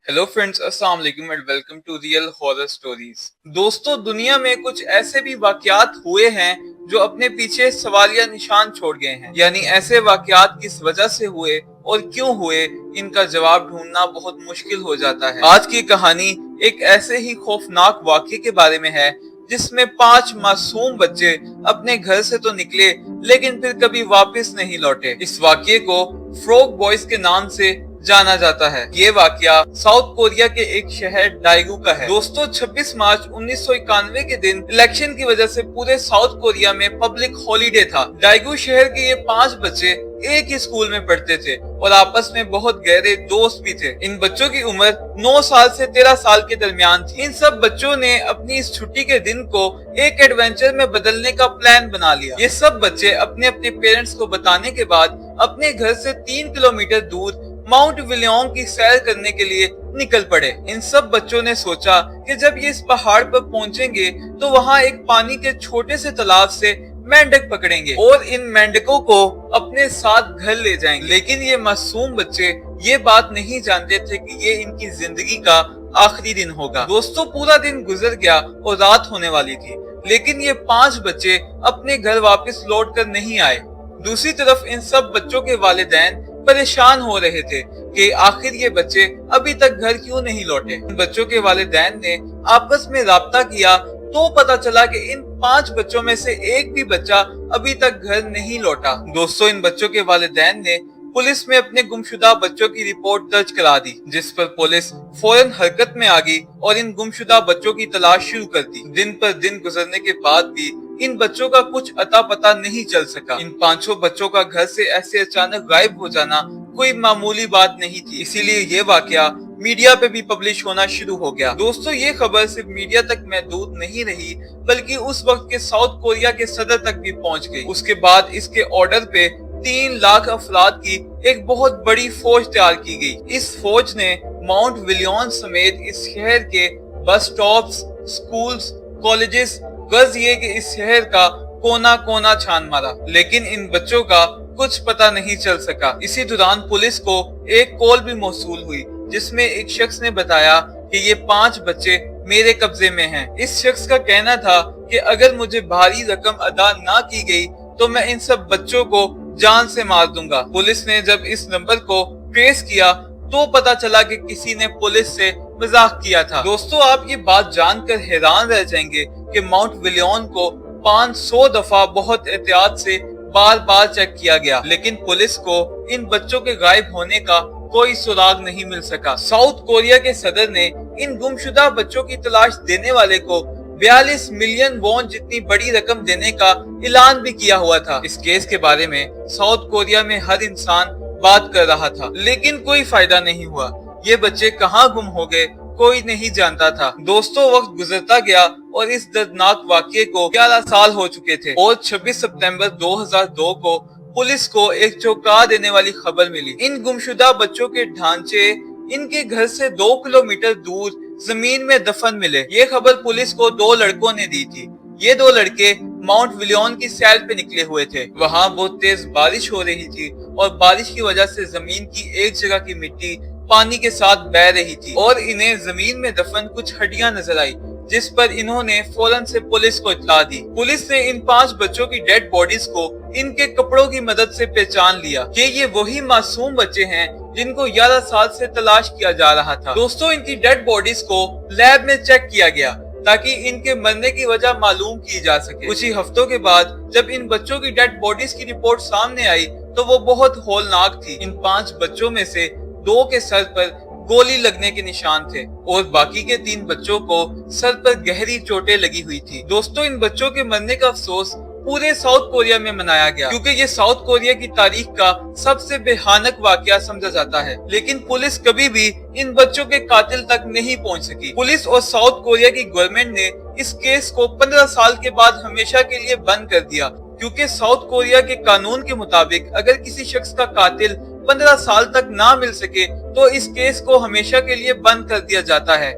Hello friends, अस्सलाम वालेकुम and welcome to real horror stories. दोस्तों, दुनिया में कुछ ऐसे भी वाकयात हुए हैं जो अपने पीछे सवालिया निशान छोड़ गए हैं। यानी ऐसे वाकयात किस वजह से हुए और क्यों हुए, इनका जवाब ढूंढना बहुत मुश्किल हो जाता है। आज की कहानी एक ऐसे ही खौफनाक वाकये के बारे में है जिसमें 5 मासूम बच्चे अपने घर से तो निकले लेकिन फिर कभी वापस नहीं लौटे। इस वाकये को फ्रॉग बॉयज के नाम से जाना जाता है। ये वाकया साउथ कोरिया के एक शहर डाइगू का है। दोस्तों, 26 मार्च 1991 के दिन इलेक्शन की वजह से पूरे साउथ कोरिया में पब्लिक हॉलीडे था। डाइगू शहर के ये 5 बच्चे एक ही स्कूल में पढ़ते थे और आपस में बहुत गहरे दोस्त भी थे। इन बच्चों की उम्र 9 साल से 13 साल के दरमियान थी। इन सब बच्चों ने अपनी इस छुट्टी के दिन को एक एडवेंचर में बदलने का प्लान बना लिया। ये सब बच्चे अपने अपने पेरेंट्स को बताने के बाद अपने घर से 3 किलोमीटर दूर माउंट विलियम की सैर करने के लिए निकल पड़े। इन सब बच्चों ने सोचा कि जब ये इस पहाड़ पर पहुंचेंगे तो वहां एक पानी के छोटे से तालाब से मेंढक पकड़ेंगे और इन मेंढकों को अपने साथ घर ले जाएंगे। लेकिन ये मासूम बच्चे ये बात नहीं जानते थे कि ये इनकी जिंदगी का आखिरी दिन होगा। दोस्तों, पूरा दिन गुजर गया और रात होने वाली थी, लेकिन ये 5 बच्चे अपने घर वापस लौट कर नहीं आए। दूसरी तरफ इन सब बच्चों के वालिदैन परेशान हो रहे थे कि आखिर ये बच्चे अभी तक घर क्यों नहीं लौटे। इन बच्चों के वालिदैन ने आपस में राब्ता किया तो पता चला कि इन 5 बच्चों में से एक भी बच्चा अभी तक घर नहीं लौटा। दोस्तों, इन बच्चों के वालिदैन ने पुलिस में अपने गुमशुदा बच्चों की रिपोर्ट दर्ज करा दी, जिस पर पुलिस फौरन हरकत में आ गई और इन गुमशुदा बच्चों की तलाश शुरू कर दी। दिन पर दिन गुजरने के बाद भी इन बच्चों का कुछ अता पता नहीं चल सका। इन 5 बच्चों का घर से ऐसे अचानक गायब हो जाना कोई मामूली बात नहीं थी, इसीलिए ये वाकया मीडिया पे भी पब्लिश होना शुरू हो गया। दोस्तों, ये खबर सिर्फ मीडिया तक महदूद नहीं रही बल्कि उस वक्त के साउथ कोरिया के सदर तक भी पहुंच गई। उसके बाद इसके ऑर्डर पे 3 लाख अफराद की एक बहुत बड़ी फौज तैयार की गई। इस फौज ने माउंट विलियम समेत इस शहर के बस स्टॉप्स, स्कूल्स, कॉलेजेस, गर्ज ये कि इस शहर का कोना कोना छान मारा, लेकिन इन बच्चों का कुछ पता नहीं चल सका। इसी दौरान पुलिस को एक कॉल भी मौसूल हुई जिसमें एक शख्स ने बताया कि ये 5 बच्चे मेरे कब्जे में हैं। इस शख्स का कहना था कि अगर मुझे भारी रकम अदा ना की गई तो मैं इन सब बच्चों को जान से मार दूंगा। पुलिस ने जब इस नंबर को ट्रेस किया तो पता चला कि किसी ने पुलिस से मजाक किया था। दोस्तों, आप ये बात जानकर हैरान रह जाएंगे कि माउंट विलियम को 500 दफा बहुत एहतियात से बार बार चेक किया गया, लेकिन पुलिस को इन बच्चों के गायब होने का कोई सुराग नहीं मिल सका। साउथ कोरिया के सदर ने इन गुमशुदा बच्चों की तलाश देने वाले को 42 मिलियन वॉन जितनी बड़ी रकम देने का ऐलान भी किया हुआ था। इस केस के बारे में साउथ कोरिया में हर इंसान बात कर रहा था, लेकिन कोई फायदा नहीं हुआ। ये बच्चे कहाँ गुम हो गए कोई नहीं जानता था। दोस्तों, वक्त गुजरता गया और इस दर्दनाक वाकये को 11 साल हो चुके थे और 26 सितंबर 2002 को पुलिस को एक चौंका देने वाली खबर मिली। इन गुमशुदा बच्चों के ढांचे इनके घर से 2 किलोमीटर दूर जमीन में दफन मिले। ये खबर पुलिस को 2 लड़कों ने दी थी। ये 2 लड़के माउंट विलियम की सैर पे निकले हुए थे। वहाँ बहुत तेज बारिश हो रही थी और बारिश की वजह से जमीन की एक जगह की मिट्टी पानी के साथ बह रही थी और इन्हें जमीन में दफन कुछ हड्डियां नजर आई, जिस पर इन्होंने फौरन से पुलिस को इत्तला दी। पुलिस ने इन 5 बच्चों की डेड बॉडीज को इनके कपड़ों की मदद से पहचान लिया कि ये वही मासूम बच्चे हैं जिनको 11 साल से तलाश किया जा रहा था। दोस्तों, इनकी डेड बॉडीज को लैब में चेक किया गया ताकि इनके मरने की वजह मालूम की जा सके। कुछ ही हफ्तों के बाद जब इन बच्चों की डेड बॉडीज की रिपोर्ट सामने आई तो वो बहुत हौलनाक थी। इन 5 बच्चों में से 2 के सर पर गोली लगने के निशान थे और बाकी के 3 बच्चों को सर पर गहरी चोटें लगी हुई थी। दोस्तों, इन बच्चों के मरने का अफसोस पूरे साउथ कोरिया में मनाया गया क्योंकि ये साउथ कोरिया की तारीख का सबसे बेहानक वाकया समझा जाता है। लेकिन पुलिस कभी भी इन बच्चों के कातिल तक नहीं पहुंच सकी। पुलिस और साउथ कोरिया की गवर्नमेंट ने इस केस को 15 साल के बाद हमेशा के लिए बंद कर दिया क्योंकि साउथ कोरिया के कानून के मुताबिक अगर किसी शख्स का कातिल 15 साल तक ना मिल सके तो इस केस को हमेशा के लिए बंद कर दिया जाता है।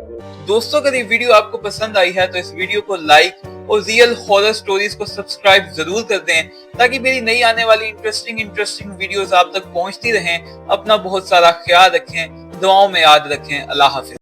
दोस्तों, अगर ये वीडियो आपको पसंद आई है तो इस वीडियो को लाइक और रियल हॉरर स्टोरीज को सब्सक्राइब जरूर कर दें ताकि मेरी नई आने वाली इंटरेस्टिंग वीडियोस आप तक पहुंचती रहें। अपना बहुत सारा ख्याल रखें। दुआओं में याद रखें। अल्लाह हाफिज।